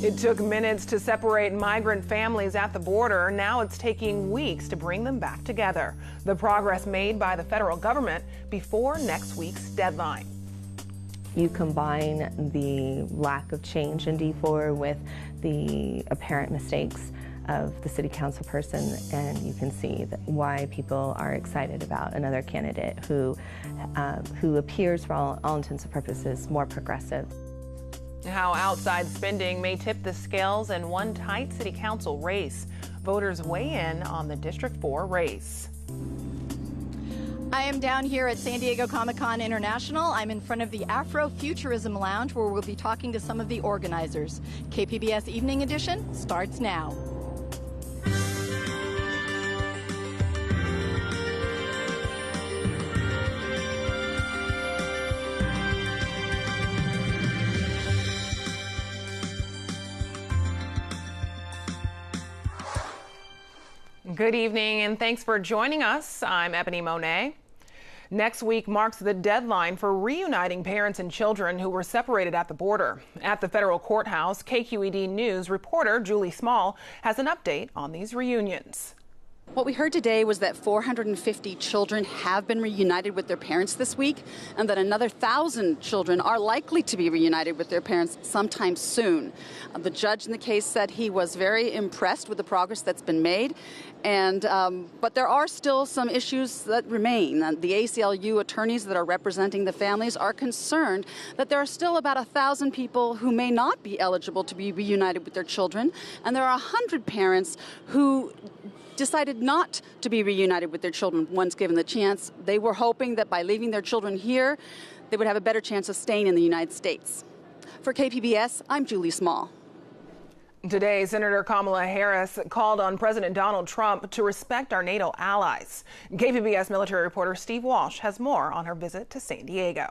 It took minutes to separate migrant families at the border. Now it's taking weeks to bring them back together. The progress made by the federal government before next week's deadline. You combine the lack of change in D4 with the apparent mistakes of the city council person, and you can see why people are excited about another candidate who appears, for all intents and purposes, more progressive. How outside spending may tip the scales in one tight city council race. Voters weigh in on the District 4 race. I am down here at San Diego Comic-Con International. I'm in front of the Afrofuturism Lounge, where we'll be talking to some of the organizers. KPBS Evening Edition starts now. Good evening, and thanks for joining us. I'm Ebony Monet. Next week marks the deadline for reuniting parents and children who were separated at the border. At the federal courthouse, KQED News reporter Julie Small has an update on these reunions. What we heard today was that 450 children have been reunited with their parents this week, and that another 1,000 children are likely to be reunited with their parents sometime soon. The judge in the case said he was very impressed with the progress that's been made, but there are still some issues that remain. The ACLU attorneys that are representing the families are concerned that there are still about 1,000 people who may not be eligible to be reunited with their children, and there are 100 parents who decided not to be reunited with their children once given the chance. They were hoping that by leaving their children here, they would have a better chance of staying in the United States. For KPBS, I'm Julie Small. Today, Senator Kamala Harris called on President Donald Trump to respect our NATO allies. KPBS military reporter Steve Walsh has more on her visit to San Diego.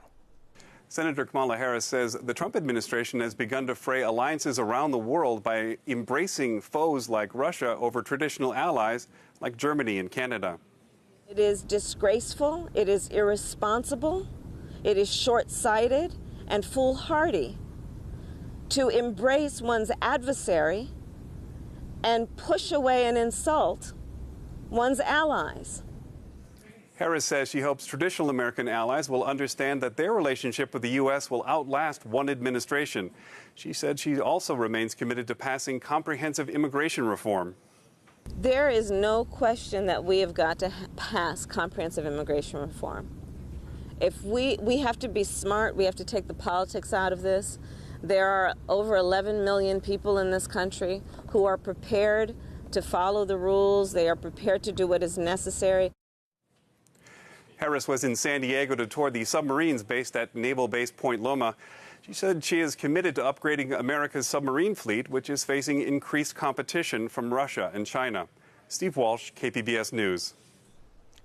Senator Kamala Harris says the Trump administration has begun to fray alliances around the world by embracing foes like Russia over traditional allies like Germany and Canada. It is disgraceful, it is irresponsible, it is short-sighted and foolhardy to embrace one's adversary and push away and insult one's allies. Harris says she hopes traditional American allies will understand that their relationship with the U.S. will outlast one administration. She said she also remains committed to passing comprehensive immigration reform. There is no question that we have got to pass comprehensive immigration reform. If we have to be smart, we have to take the politics out of this. There are over 11 million people in this country who are prepared to follow the rules. They are prepared to do what is necessary. Harris was in San Diego to tour the submarines based at Naval Base Point Loma. She said she is committed to upgrading America's submarine fleet, which is facing increased competition from Russia and China. Steve Walsh, KPBS News.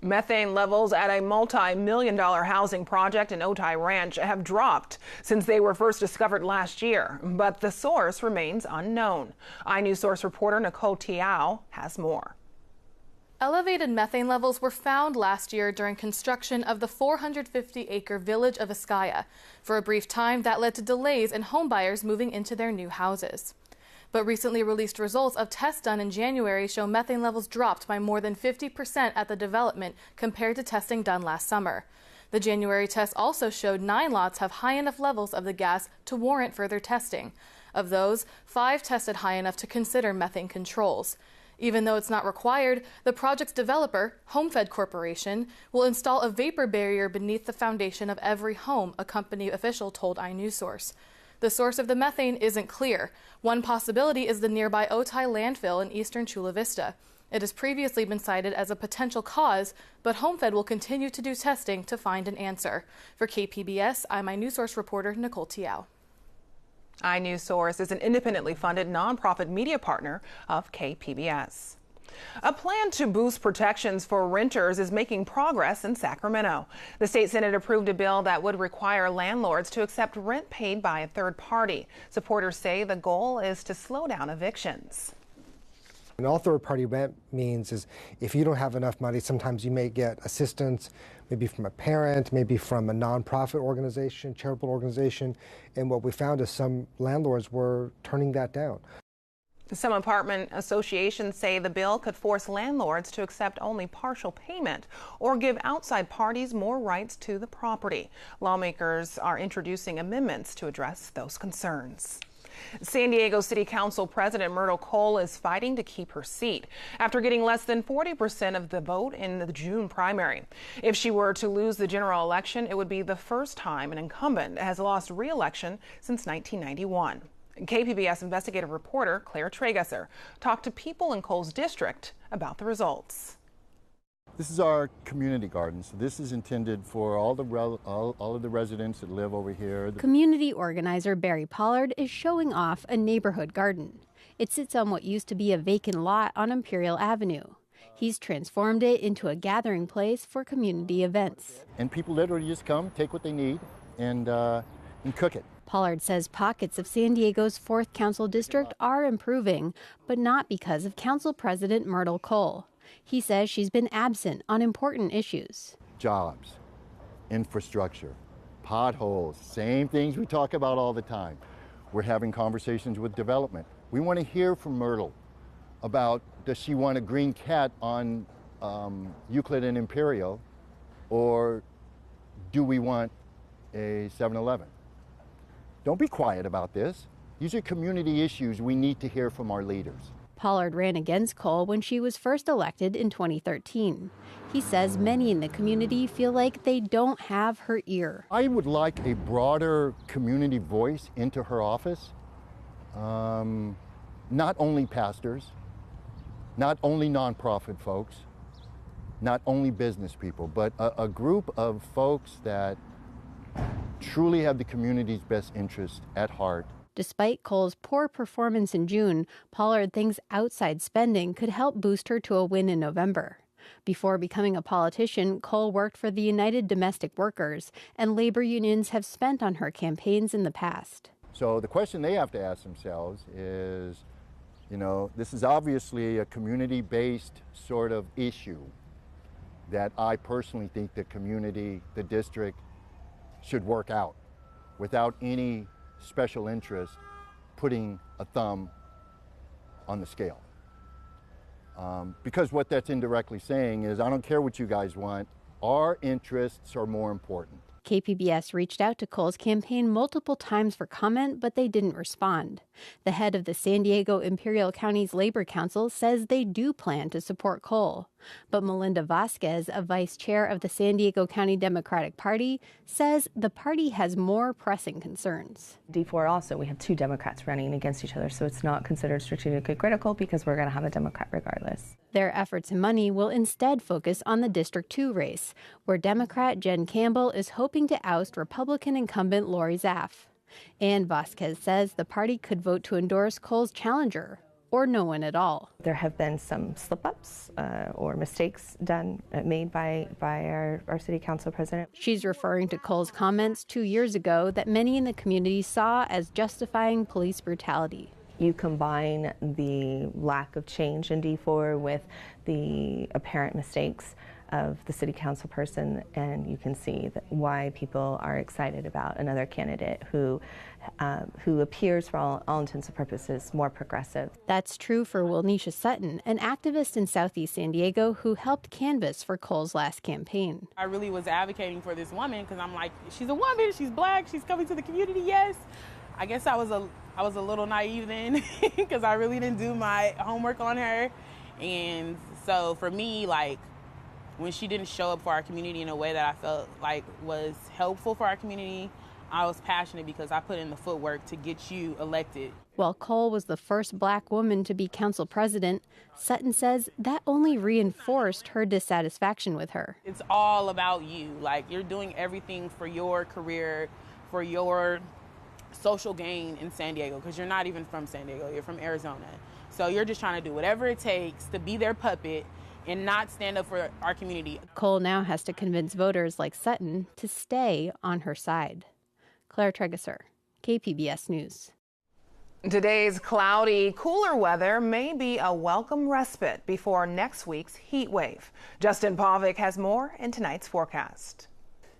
Methane levels at a multi-million-dollar housing project in Otay Ranch have dropped since they were first discovered last year, but the source remains unknown. iNews Source reporter Nicole Tiao has more. Elevated methane levels were found last year during construction of the 450-acre village of Vizcaya. For a brief time, that led to delays in homebuyers moving into their new houses. But recently released results of tests done in January show methane levels dropped by more than 50% at the development compared to testing done last summer. The January test also showed 9 lots have high enough levels of the gas to warrant further testing. Of those, 5 tested high enough to consider methane controls. Even though it's not required, the project's developer, HomeFed Corporation, will install a vapor barrier beneath the foundation of every home, a company official told iNews Source. The source of the methane isn't clear. One possibility is the nearby Otay landfill in eastern Chula Vista. It has previously been cited as a potential cause, but HomeFed will continue to do testing to find an answer. For KPBS, I'm iNews Source reporter Nicole Tiao. iNews Source is an independently funded nonprofit media partner of KPBS. A plan to boost protections for renters is making progress in Sacramento. The state Senate approved a bill that would require landlords to accept rent paid by a third party. Supporters say the goal is to slow down evictions. And all third-party rent means is if you don't have enough money, sometimes you may get assistance, maybe from a parent, maybe from a nonprofit organization, charitable organization. And what we found is some landlords were turning that down. Some apartment associations say the bill could force landlords to accept only partial payment or give outside parties more rights to the property. Lawmakers are introducing amendments to address those concerns. San Diego City Council President Myrtle Cole is fighting to keep her seat after getting less than 40% of the vote in the June primary. If she were to lose the general election, it would be the first time an incumbent has lost re-election since 1991. KPBS investigative reporter Claire Tragesser talked to people in Cole's district about the results. This is our community garden, so this is intended for all of the residents that live over here. Community organizer Barry Pollard is showing off a neighborhood garden. It sits on what used to be a vacant lot on Imperial Avenue. He's transformed it into a gathering place for community events. And people literally just come, take what they need, and cook it. Pollard says pockets of San Diego's 4th Council District are improving, but not because of Council President Myrtle Cole. He says she's been absent on important issues. Jobs, infrastructure, potholes, same things we talk about all the time. We're having conversations with development. We want to hear from Myrtle about, does she want a green cat on Euclid and Imperial, or do we want a 7-Eleven? Don't be quiet about this. These are community issues we need to hear from our leaders. Pollard ran against Cole when she was first elected in 2013. He says many in the community feel like they don't have her ear. I would like a broader community voice into her office. Not only pastors, not only nonprofit folks, not only business people, but a group of folks that truly have the community's best interest at heart. Despite Cole's poor performance in June, Pollard thinks outside spending could help boost her to a win in November. Before becoming a politician, Cole worked for the United Domestic Workers, and labor unions have spent on her campaigns in the past. So the question they have to ask themselves is, this is obviously a community-based sort of issue that I personally think the community, the district, should work out without any special interest putting a thumb on the scale. Because what that's indirectly saying is, I don't care what you guys want, our interests are more important. KPBS reached out to Cole's campaign multiple times for comment, but they didn't respond. The head of the San Diego Imperial County's Labor Council says they do plan to support Cole. But Melinda Vasquez, a vice chair of the San Diego County Democratic Party, says the party has more pressing concerns. D4 also, we have 2 Democrats running against each other, so it's not considered strategically critical because we're going to have a Democrat regardless. Their efforts and money will instead focus on the District 2 race, where Democrat Jen Campbell is hoping to oust Republican incumbent Lori Zaff. And Vasquez says the party could vote to endorse Cole's challenger, or no one at all. There have been some slip-ups or mistakes made by our city council president. She's referring to Cole's comments 2 years ago that many in the community saw as justifying police brutality. You combine the lack of change in D4 with the apparent mistakes of the city council person, and you can see why people are excited about another candidate who appears, for all intents and purposes, more progressive. That's true for Wilnisha Sutton, an activist in Southeast San Diego who helped canvass for Cole's last campaign. I really was advocating for this woman because I'm like, she's a woman, she's black, she's coming to the community, yes. I guess I was a little naive then because I really didn't do my homework on her. And so for me, like, when she didn't show up for our community in a way that I felt like was helpful for our community, I was passionate because I put in the footwork to get you elected. While Cole was the first black woman to be council president, Sutton says that only reinforced her dissatisfaction with her. It's all about you. Like, you're doing everything for your career, for your social gain in San Diego, because you're not even from San Diego, you're from Arizona. So you're just trying to do whatever it takes to be their puppet and not stand up for our community. Cole now has to convince voters like Sutton to stay on her side. Claire Tragesser, KPBS News. Today's cloudy, cooler weather may be a welcome respite before next week's heat wave. Justin Pavic has more in tonight's forecast.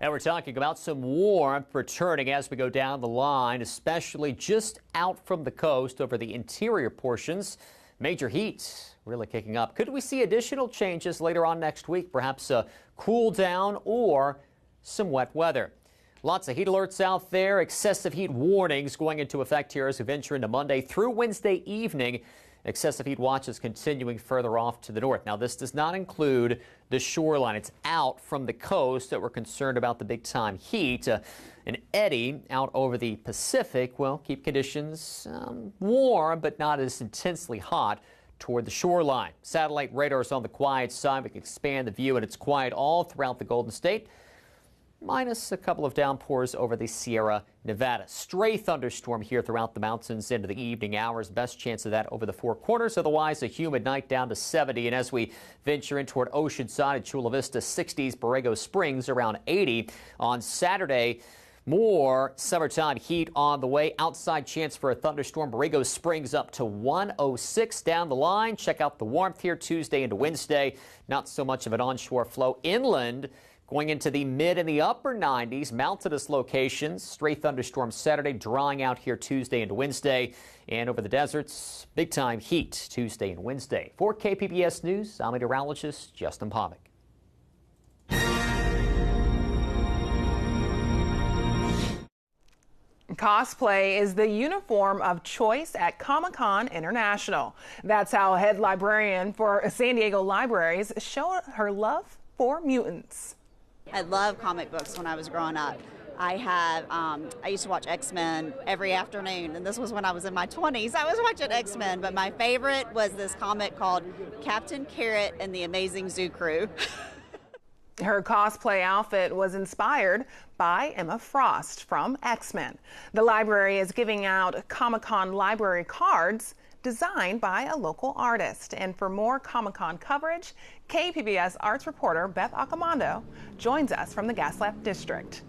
And we're talking about some warmth returning as we go down the line, especially just out from the coast over the interior portions. Major heat really kicking up. Could we see additional changes later on next week? Perhaps a cool down or some wet weather. Lots of heat alerts out there. Excessive heat warnings going into effect here as we venture into Monday through Wednesday evening. Excessive heat watches continuing further off to the north. Now, this does not include the shoreline. It's out from the coast that we're concerned about the big-time heat. An eddy out over the Pacific will keep conditions warm, but not as intensely hot toward the shoreline. Satellite radar is on the quiet side. We can expand the view, and it's quiet all throughout the Golden State, minus a couple of downpours over the Sierra Nevada. Stray thunderstorm here throughout the mountains into the evening hours. Best chance of that over the Four Corners. Otherwise, a humid night down to 70. And as we venture in toward Oceanside at Chula Vista, 60s, Borrego Springs around 80. On Saturday, more summertime heat on the way. Outside chance for a thunderstorm. Borrego Springs up to 106 down the line. Check out the warmth here Tuesday into Wednesday. Not so much of an onshore flow. Inland, going into the mid and the upper 90s, mountainous locations. Stray thunderstorms Saturday, drying out here Tuesday into Wednesday. And over the deserts, big-time heat Tuesday and Wednesday. For KPBS News, I'm meteorologist Justin Pavic. Cosplay is the uniform of choice at Comic-Con International. That's how head librarian for San Diego Libraries showed her love for mutants. I loved comic books when I was growing up. I used to watch X-Men every afternoon, and this was when I was in my 20s. I was watching X-Men, but my favorite was this comic called Captain Carrot and the Amazing Zoo Crew. Her cosplay outfit was inspired by Emma Frost from X-Men. The library is giving out Comic-Con library cards designed by a local artist. And for more Comic-Con coverage, KPBS arts reporter Beth Accomando joins us from the Gaslamp District.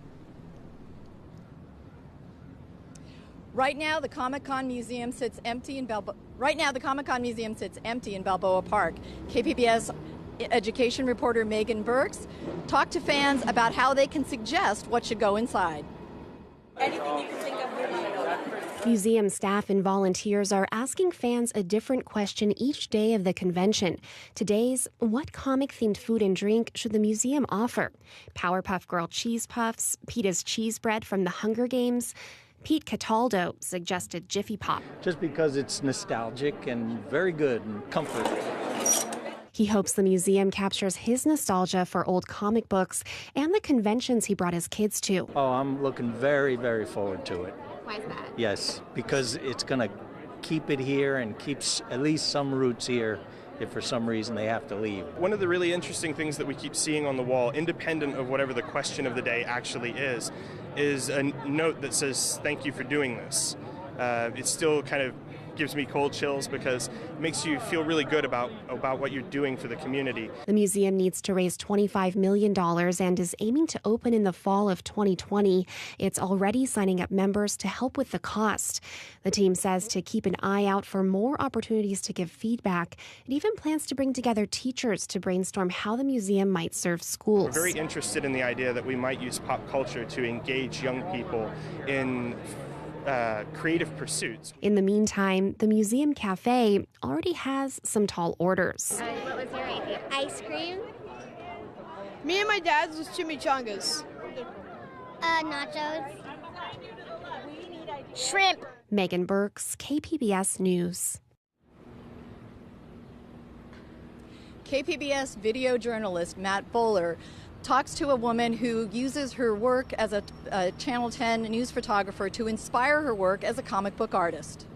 Right now, the Comic-Con Museum sits empty in Balboa Park. KPBS education reporter Megan Burks talked to fans about how they can suggest what should go inside. Anything you can think of. Museum staff and volunteers are asking fans a different question each day of the convention. Today's, what comic-themed food and drink should the museum offer? Powerpuff Girl cheese puffs, Pita's cheese bread from the Hunger Games. Pete Cataldo suggested Jiffy Pop. Just because it's nostalgic and very good and comfort. He hopes the museum captures his nostalgia for old comic books and the conventions he brought his kids to. Oh, I'm looking very, very forward to it. Why is that? Yes, because it's going to keep it here and keeps at least some roots here if for some reason they have to leave. One of the really interesting things that we keep seeing on the wall, independent of whatever the question of the day actually is a note that says, "Thank you for doing this." It still kind of gives me cold chills because it makes you feel really good about what you're doing for the community. The museum needs to raise $25 million and is aiming to open in the fall of 2020. It's already signing up members to help with the cost. The team says to keep an eye out for more opportunities to give feedback. It even plans to bring together teachers to brainstorm how the museum might serve schools. We're very interested in the idea that we might use pop culture to engage young people in creative pursuits. In the meantime, the museum cafe already has some tall orders. What was your idea? Ice cream? Me and my dad's was chimichangas. Nachos. Shrimp. Megan Burks, KPBS News. KPBS video journalist Matt Bowler talks to a woman who uses her work as a Channel 10 news photographer to inspire her work as a comic book artist.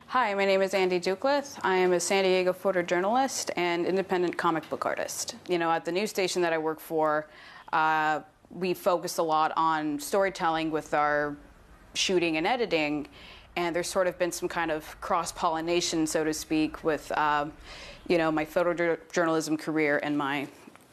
Hi, my name is Andy Dukleth. I am a San Diego photojournalist and independent comic book artist. You know, at the news station that I work for, we focus a lot on storytelling with our shooting and editing, and there's sort of been some kind of cross-pollination, so to speak, with you know, my photojournalism career and my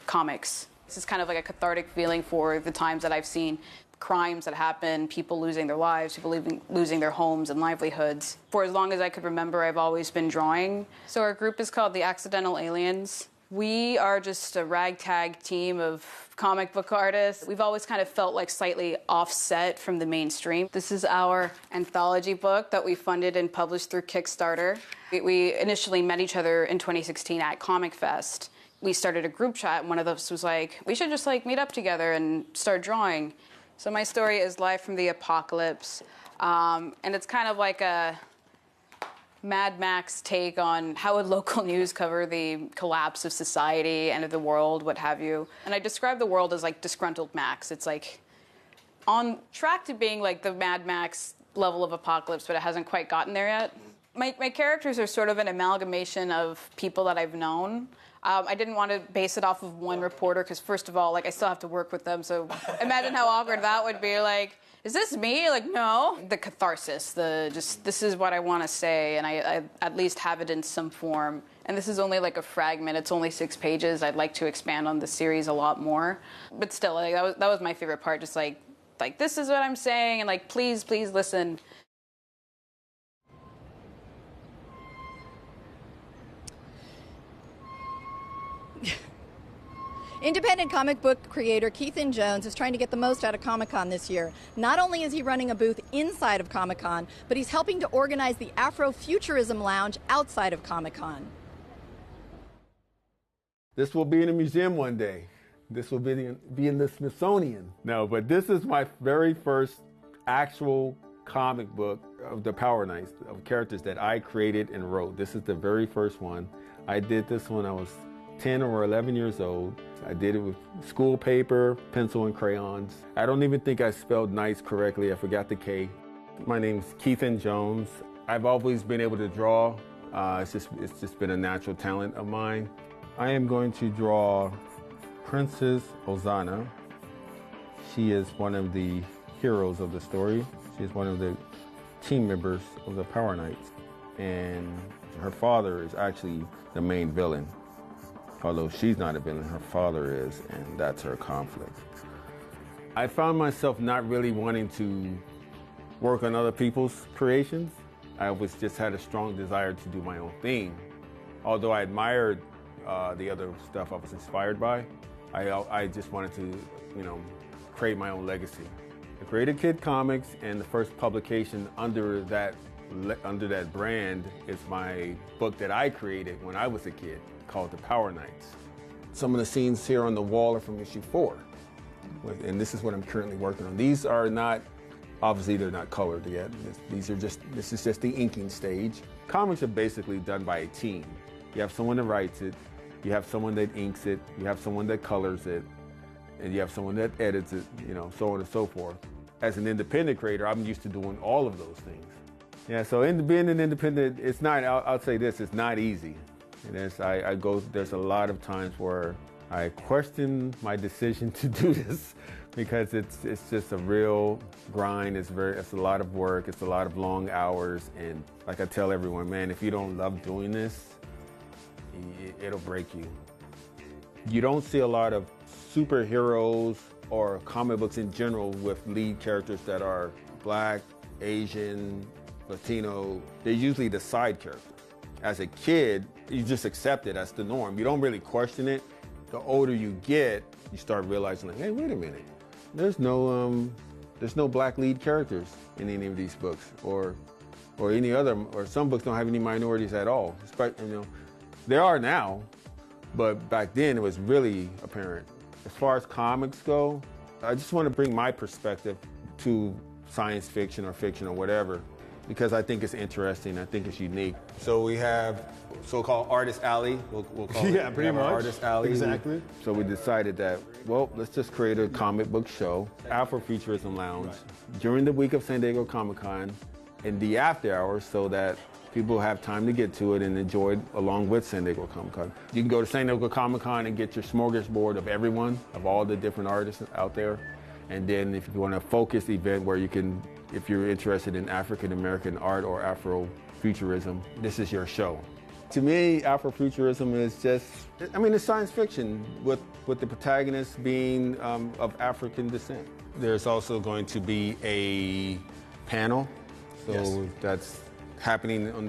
comics. This is kind of like a cathartic feeling for the times that I've seen crimes that happen, people losing their lives, people losing their homes and livelihoods. For as long as I could remember, I've always been drawing. So our group is called the Accidental Aliens. We are just a ragtag team of comic book artists. We've always kind of felt like slightly offset from the mainstream. This is our anthology book that we funded and published through Kickstarter. We initially met each other in 2016 at Comic Fest. We started a group chat, and one of us was like, we should just like meet up together and start drawing. So my story is Live from the Apocalypse, and it's kind of like a Mad Max take on how would local news cover the collapse of society, end of the world, what have you. And I describe the world as like disgruntled Max. It's like on track to being like the Mad Max level of apocalypse, but it hasn't quite gotten there yet. My characters are sort of an amalgamation of people that I've known. I didn't want to base it off of one reporter because, first of all, like I still have to work with them. So imagine how awkward that would be. Like, is this me? Like, no. The catharsis, this is what I want to say, and I at least have it in some form. And this is only like a fragment. It's only 6 pages. I'd like to expand on the series a lot more. But still, like, that was my favorite part. Just like this is what I'm saying, and like, please listen. Independent comic book creator Clinton Jones is trying to get the most out of Comic-Con this year. Not only is he running a booth inside of Comic-Con, but he's helping to organize the Afrofuturism Lounge outside of Comic-Con. This will be in a museum one day. This will be in the Smithsonian. No, but this is my very first actual comic book of the Power Knights, of characters that I created and wrote. This is the very first one. I did this when I was 10 or 11 years old. I did it with school paper, pencil, and crayons. I don't even think I spelled Knights correctly. I forgot the K. My name's Clinton Jones. I've always been able to draw. It's just been a natural talent of mine. I am going to draw Princess Ozana. She is one of the heroes of the story. She is one of the team members of the Power Knights. And her father is actually the main villain. Although she's not a villain, her father is, and that's her conflict. I found myself not really wanting to work on other people's creations. I just had a strong desire to do my own thing. Although I admired the other stuff I was inspired by, I just wanted to, create my own legacy. I created Kid Comics, and the first publication under that brand is my book that I created when I was a kid, called The Power Knights. Some of the scenes here on the wall are from issue 4. And this is what I'm currently working on. These are not, obviously they're not colored yet. This is just the inking stage. Comics are basically done by a team. You have someone that writes it, you have someone that inks it, you have someone that colors it, and you have someone that edits it, so on and so forth. As an independent creator, I'm used to doing all of those things. Yeah, so being an independent, it's not, I'll say this, it's not easy. And there's a lot of times where I question my decision to do this because it's just a real grind. It's a lot of work. It's a lot of long hours. And like I tell everyone, man, if you don't love doing this, it'll break you. You don't see a lot of superheroes or comic books in general with lead characters that are Black, Asian, Latino. They're usually the side characters. As a kid, you just accept it as the norm. You don't really question it. The older you get, you start realizing, like, hey, wait a minute. There's no Black lead characters in any of these books, or any other, or some books don't have any minorities at all. There are now, but back then it was really apparent. As far as comics go, I just want to bring my perspective to science fiction or fiction or whatever, because I think it's interesting. I think it's unique. So we have so-called Artist Alley. We'll call it. Yeah, pretty much. Artist Alley. Exactly. So we decided that, well, let's just create a comic book show, Afrofuturism Lounge, during the week of San Diego Comic-Con, in the after hours, so that people have time to get to it and enjoy it along with San Diego Comic-Con. You can go to San Diego Comic-Con and get your smorgasbord of everyone, of all the different artists out there. And then if you want a focused event where you can, if you're interested in African American art or Afrofuturism, this is your show. To me, Afrofuturism is just, I mean, it's science fiction with the protagonist being of African descent. There's also going to be a panel, so that's happening on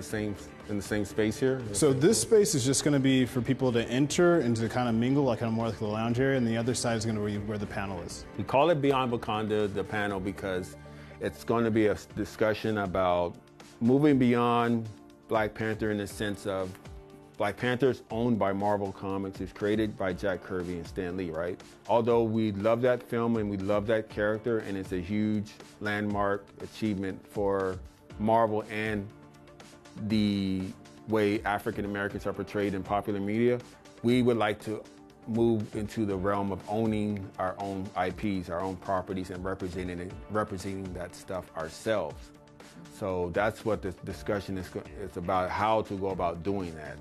in the same space here. So this space is just going to be for people to enter and to kind of mingle, like kind of more like the lounge area, and the other side is going to be where the panel is. We call it Beyond Wakanda, the panel, because it's going to be a discussion about moving beyond Black Panther in the sense of Black Panther is owned by Marvel Comics. It's created by Jack Kirby and Stan Lee, right? Although we love that film and we love that character, and it's a huge landmark achievement for Marvel and the way African Americans are portrayed in popular media, we would like to move into the realm of owning our own IPs, our own properties, and representing that stuff ourselves. So that's what the discussion is about, how to go about doing that,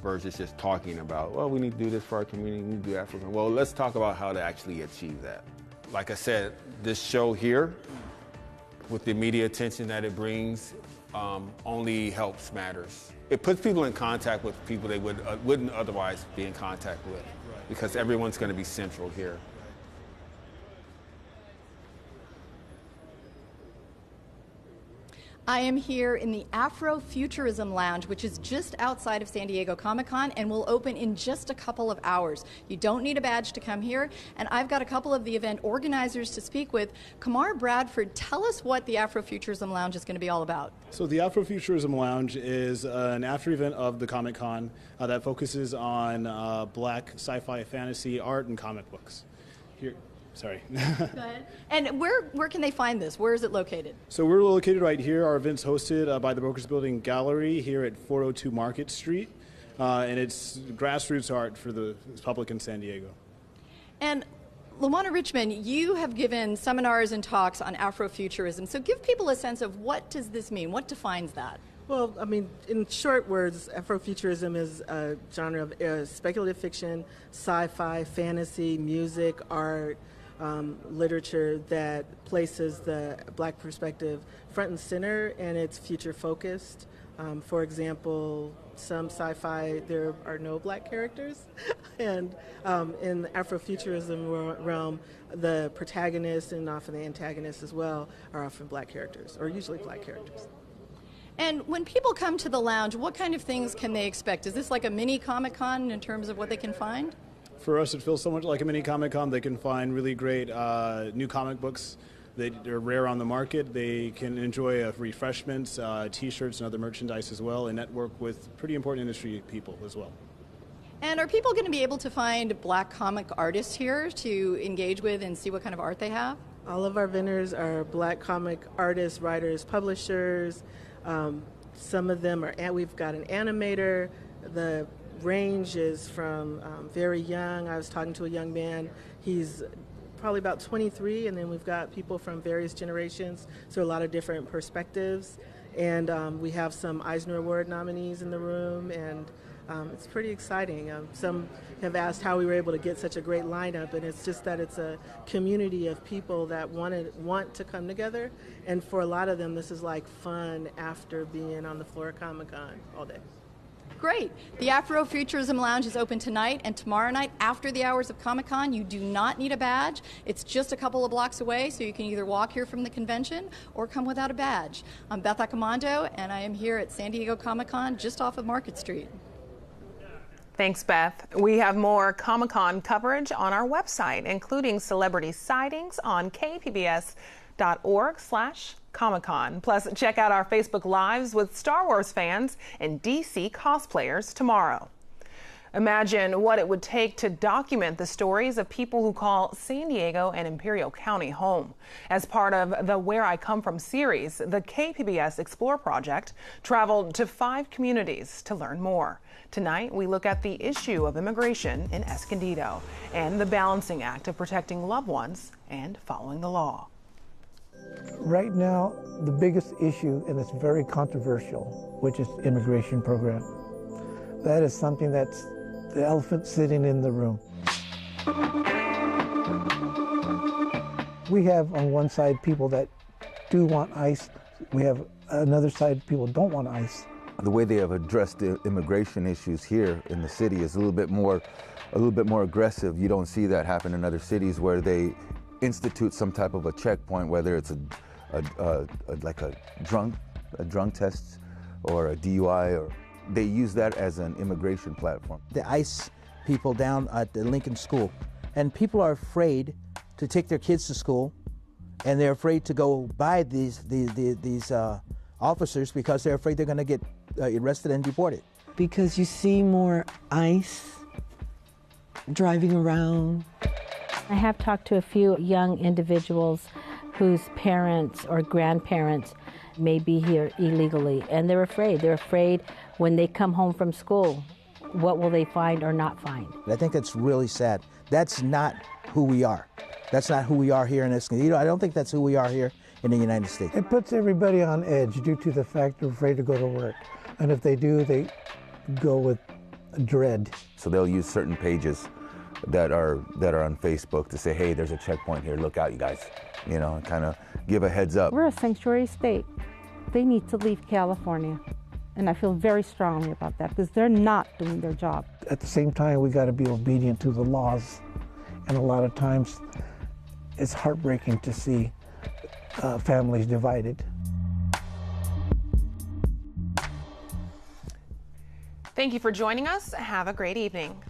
versus just talking about, well, we need to do this for our community, we need to do that for, well, let's talk about how to actually achieve that. Like I said, this show here, with the media attention that it brings, only helps matters. It puts people in contact with people they wouldn't otherwise be in contact with, because everyone's going to be central here. I am here in the Afrofuturism Lounge, which is just outside of San Diego Comic-Con and will open in just a couple of hours. You don't need a badge to come here, and I've got a couple of the event organizers to speak with. Kamar Bradford, tell us what the Afrofuturism Lounge is going to be all about. So the Afrofuturism Lounge is an after event of the Comic-Con that focuses on Black sci-fi, fantasy, art, and comic books. Here. Sorry. Go ahead. And where can they find this? Where is it located? So we're located right here. Our event's hosted by the Brokers Building Gallery here at 402 Market Street. And it's grassroots art for the public in San Diego. And Lawana Richmond, you have given seminars and talks on Afrofuturism. So give people a sense of what does this mean? What defines that? Well, I mean, in short words, Afrofuturism is a genre of speculative fiction, sci-fi, fantasy, music, art, literature that places the Black perspective front and center, and it's future focused. For example, some sci-fi, there are no Black characters, and in the Afrofuturism realm, the protagonist and often the antagonist as well are often Black characters, or usually Black characters. And when people come to the lounge, what kind of things can they expect? Is this like a mini Comic-Con in terms of what they can find? For us, it feels so much like a mini Comic-Con. They can find really great new comic books that are rare on the market. They can enjoy refreshments, T-shirts, and other merchandise as well, and network with pretty important industry people as well. And are people going to be able to find Black comic artists here to engage with and see what kind of art they have? All of our vendors are Black comic artists, writers, publishers. Some of them are, we've got an animator. The range is from very young. I was talking to a young man. He's probably about 23, and then we've got people from various generations, so a lot of different perspectives. And we have some Eisner Award nominees in the room, and it's pretty exciting. Some have asked how we were able to get such a great lineup, and it's just that it's a community of people that want to come together, and for a lot of them, this is like fun after being on the floor of Comic-Con all day. Great. The Afrofuturism Lounge is open tonight and tomorrow night after the hours of Comic-Con. You do not need a badge. It's just a couple of blocks away, so you can either walk here from the convention or come without a badge. I'm Beth Accomando, and I am here at San Diego Comic-Con just off of Market Street. Thanks, Beth. We have more Comic-Con coverage on our website, including celebrity sightings on kpbs.org/Comic-Con. Plus, check out our Facebook Lives with Star Wars fans and DC cosplayers tomorrow. Imagine what it would take to document the stories of people who call San Diego and Imperial County home. As part of the Where I Come From series, the KPBS Explore Project traveled to 5 communities to learn more. Tonight, we look at the issue of immigration in Escondido and the balancing act of protecting loved ones and following the law. Right now, the biggest issue, and it's very controversial, which is immigration program. That is something that's the elephant sitting in the room. We have on one side people that do want ICE. We have another side people don't want ICE. the way they have addressed the immigration issues here in the city is a little bit more aggressive. You don't see that happen in other cities where they institute some type of a checkpoint, whether it's like a drunk test or a DUI, or they use that as an immigration platform. The ICE people down at the Lincoln School, and people are afraid to take their kids to school, and they're afraid to go by these officers because they're afraid they're going to get arrested and deported. Because you see more ICE driving around. I have talked to a few young individuals whose parents or grandparents may be here illegally, and they're afraid. They're afraid when they come home from school, what will they find or not find? I think that's really sad. That's not who we are. That's not who we are here in this. I don't think that's who we are here in the United States. It puts everybody on edge due to the fact they're afraid to go to work. And if they do, they go with dread. So they'll use certain pages that are on Facebook to say, hey, there's a checkpoint here, look out, you guys. And kind of give a heads up. We're a sanctuary state. They need to leave California. And I feel very strongly about that because they're not doing their job. At the same time, we got to be obedient to the laws. And a lot of times, it's heartbreaking to see families divided. Thank you for joining us. Have a great evening.